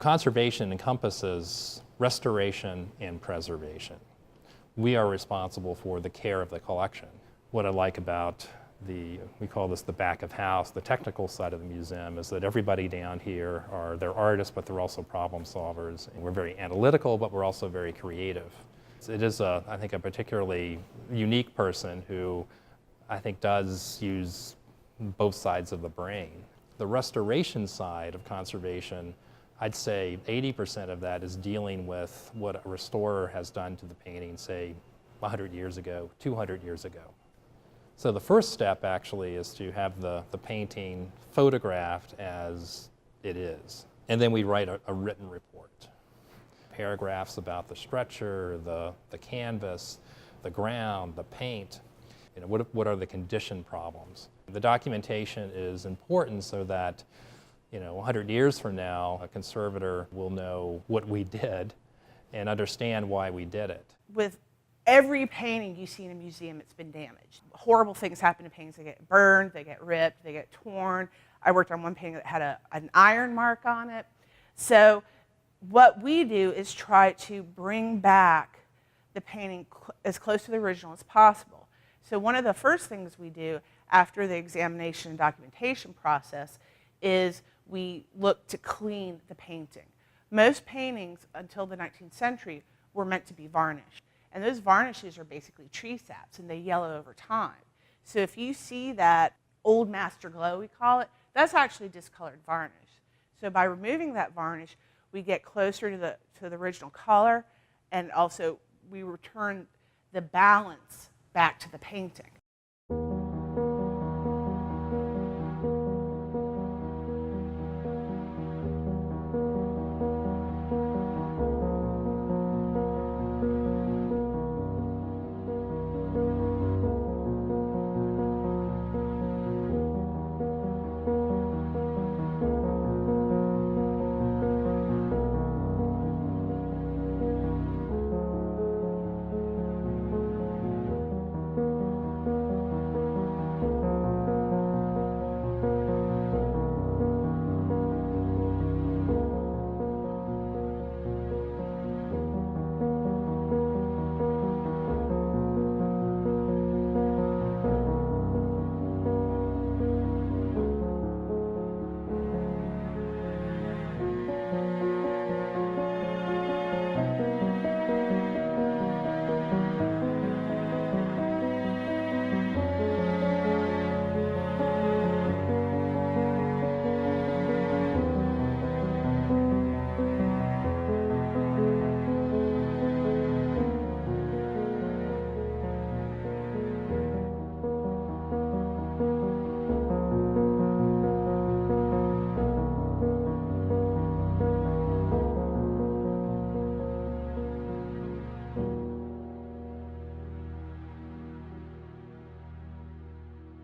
Conservation encompasses restoration and preservation. We are responsible for the care of the collection. What I like about we call this the back of house, the technical side of the museum, is that everybody down here they're artists, but they're also problem solvers. And we're very analytical, but we're also very creative. It is, I think, a particularly unique person who I think does use both sides of the brain. The restoration side of conservation, I'd say 80% of that is dealing with what a restorer has done to the painting, say, 100 years ago, 200 years ago. So the first step actually is to have the painting photographed as it is. And then we write a written report. Paragraphs about the stretcher, the canvas, the ground, the paint. You know, what are the condition problems? The documentation is important so that 100 years from now, a conservator will know what we did and understand why we did it. With every painting you see in a museum, it's been damaged. Horrible things happen to paintings. They get burned, they get ripped, they get torn. I worked on one painting that had an iron mark on it. So what we do is try to bring back the painting as close to the original as possible. So one of the first things we do after the examination and documentation process is we look to clean the painting. Most paintings until the 19th century were meant to be varnished. And those varnishes are basically tree saps, and they yellow over time. So if you see that old master glow, we call it, that's actually discolored varnish. So by removing that varnish, we get closer to the original color, and also we return the balance back to the painting.